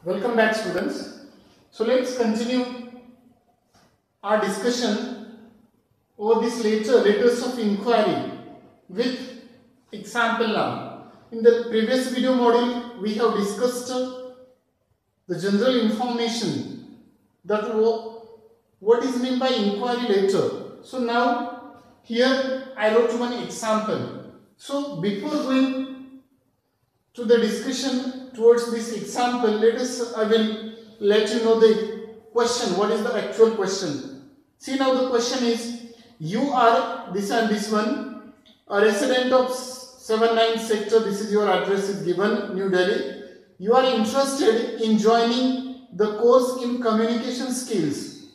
Welcome back, students. So let's continue our discussion over this letters of inquiry with example now. In the previous video module, we have discussed the general information that what is meant by inquiry letter. So now here I wrote one example. So before going to the discussion towards this example, I will let you know the question. What is the actual question? See, now the question is, you are this and this one, a resident of 79 sector, this is your address is given, New Delhi. You are interested in joining the course in communication skills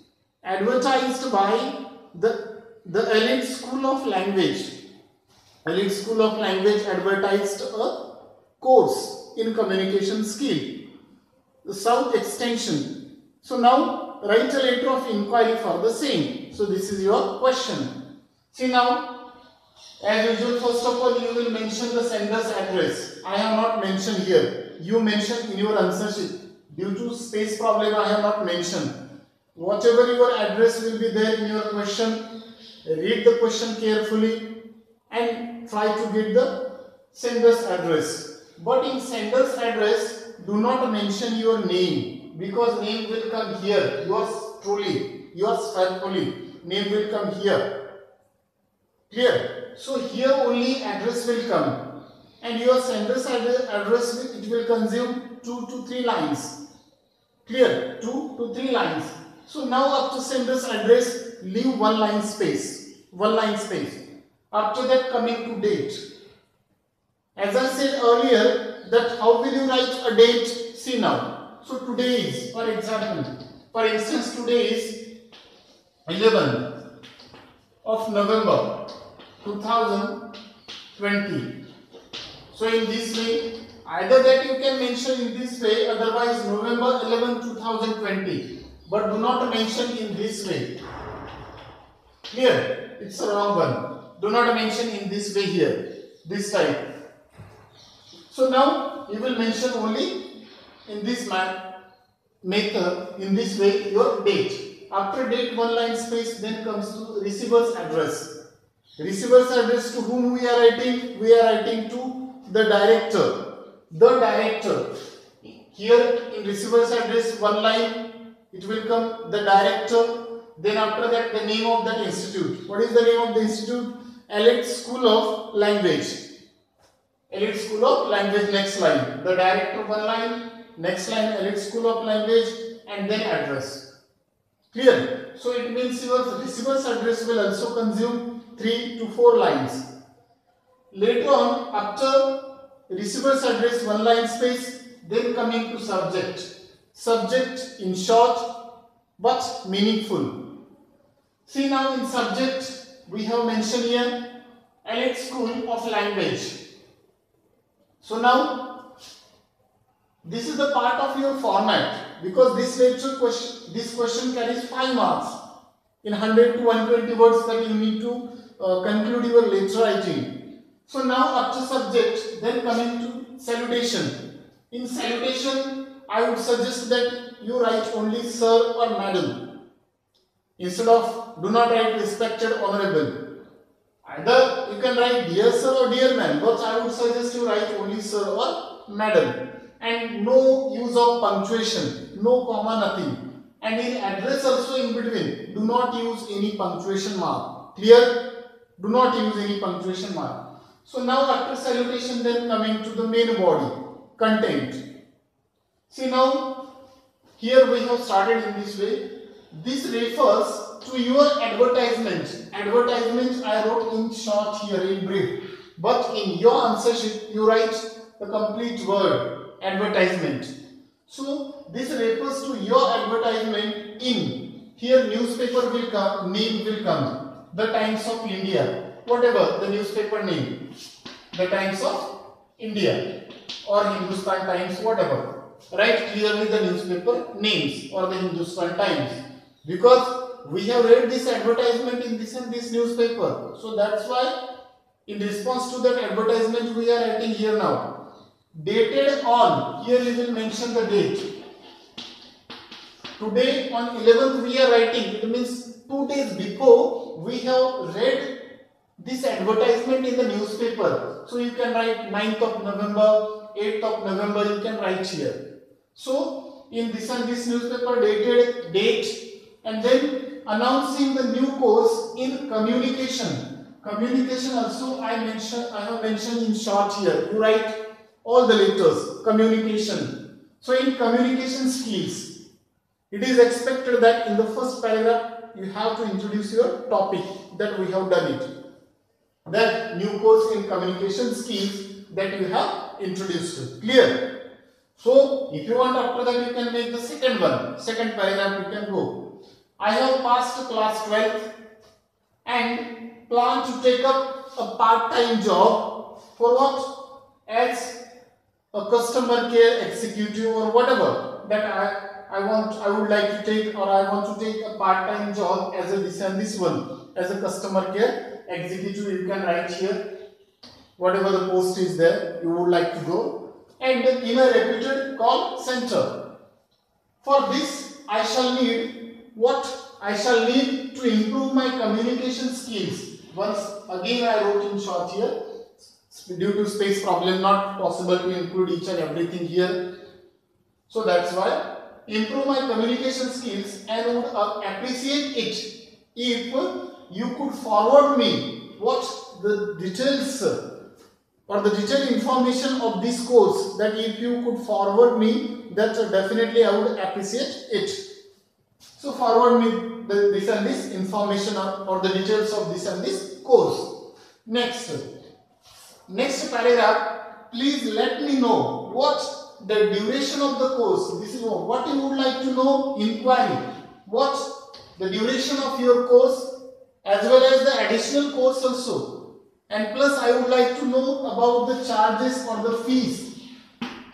advertised by the Elite School of Language. Elite School of Language advertised a course in communication skill, the South Extension. So now write a letter of inquiry for the same. So this is your question. See, now as usual, first of all you will mention the sender's address. I have not mentioned here. You mention in your answer sheet. Due to space problem I have not mentioned. Whatever your address will be there in your question, read the question carefully and try to get the sender's address. But in sender's address, do not mention your name, because name will come here. Yours truly, yours faithfully, name will come here. Clear? So here only address will come, and your sender's address it will consume 2 to 3 lines. Clear? 2 to 3 lines. So now after sender's address, leave 1 line space. 1 line space. After that, coming to date. As I said earlier, that how will you write a date? See now. So today is, for instance, today is 11th of November 2020. So in this way, either that you can mention in this way, otherwise November 11, 2020. But do not mention in this way. Clear? It's a wrong one. Do not mention in this way here. This type. So now you will mention only in this method, in this way, your date. After date, 1 line space, then comes to receiver's address. Receiver's address to whom we are writing? We are writing to the director. The director. Here in receiver's address, 1 line, it will come the director. Then after that, the name of that institute. What is the name of the institute? Elite School of Language. Elite School of Language, next line. The director, 1 line. Next line, Elite School of Language, and then address. Clear? So it means your receiver's address will also consume 3 to 4 lines. Later on, after receiver's address, 1 line space, then coming to subject. Subject in short but meaningful. See, now in subject we have mentioned here Elite School of Language. So now this is the part of your format, because this question carries 5 marks in 100 to 120 words that you need to conclude your letter writing. So now after subject, then coming to salutation. In salutation, I would suggest that you write only sir or madam. Instead of do not write respected honorable. Either you can write dear sir or dear ma'am, but I would suggest you write only sir or madam. And no use of punctuation, no comma, nothing. And in address also in between, do not use any punctuation mark. Clear? Do not use any punctuation mark. So now after salutation, then coming to the main body, content. See now, here we have started in this way. This refers to your advertisement. Advertisement I wrote in short here, in brief. But in your answer sheet, you write the complete word, advertisement. So this refers to your advertisement in, here newspaper will come, name will come, the Times of India, whatever the newspaper name, the Times of India or Hindustan Times, whatever. Write clearly the newspaper names or the Hindustan Times, because we have read this advertisement in this and this newspaper. So that's why in response to that advertisement we are writing here now. Dated on, here you will mention the date. today on 11th we are writing, it means 2 days before we have read this advertisement in the newspaper. So you can write 9th of November, 8th of November, you can write here. So in this and this newspaper dated date, and then announcing the new course in communication. Communication also I have mentioned in short here. You write all the letters, communication. So in communication skills, it is expected that in the first paragraph you have to introduce your topic, that we have done it. That new course in communication skills that you have introduced. Clear? So if you want, after that you can make the second one. Second paragraph you can go. I have passed class 12th and plan to take up a part-time job for what? As a customer care executive or whatever that I would like to take, or I want to take a part-time job as this one as a customer care executive. You can write here whatever the post is there you would like to go, and in a reputed call center. For this I shall need what? I shall need to improve my communication skills. Once again I wrote in short here, due to space problem not possible to include each and everything here. So that's why improve my communication skills, and would appreciate it if you could forward me what the details or the detailed information of this course. That if you could forward me, that definitely I would appreciate it. So forward me this and this information or the details of this and this course. Next paragraph, please let me know what the duration of the course. This is what you would like to know. Inquiry. What the duration of your course, as well as the additional course also. And plus I would like to know about the charges or the fees.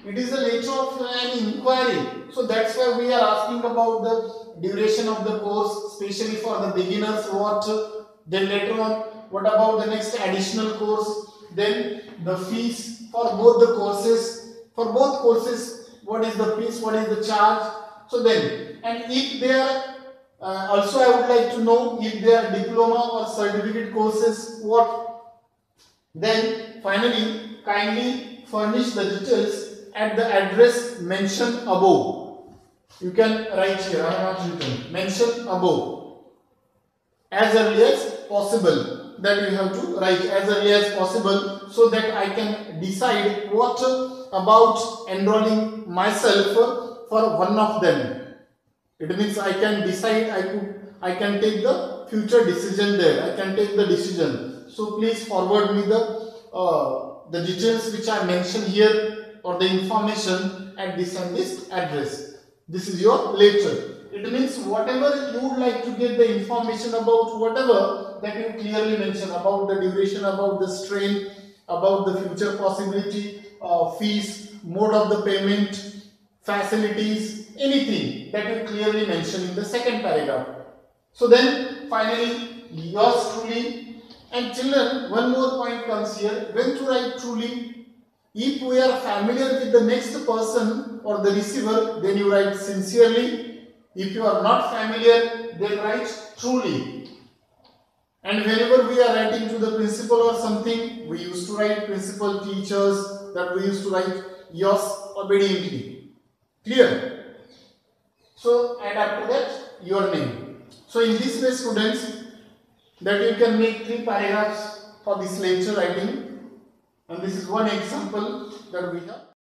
It is a letter of an inquiry. So that's why we are asking about the duration of the course, especially for the beginners. What? Then later on, what about the next additional course? Then the fees for both the courses. For both courses, what is the fees? What is the charge? So then, and if they are also I would like to know if they are diploma or certificate courses. What? Then finally, kindly furnish the details at the address mentioned above. You can write here, I have not written, mention above, as early as possible. That you have to write as early as possible, so that I can decide what about enrolling myself for one of them. It means I can decide, I can take the future decision there. I can take the decision. So please forward me the details which I mentioned here, or the information at this and this address. This is your letter. It means whatever you would like to get the information about, whatever that you clearly mention about the duration, about the strain, about the future possibility, fees, mode of the payment, facilities, anything that you clearly mention in the second paragraph. So then finally, yours truly. And children, one more point comes here. When to write truly? If we are familiar with the next person or the receiver, then you write sincerely. If you are not familiar, then write truly. And whenever we are writing to the principal or something, we used to write principal, teachers, that we used to write yours obediently. Clear? So, and after that, your name. So, in this way, students, that you can make 3 paragraphs for this lecture writing. And this is one example that we have.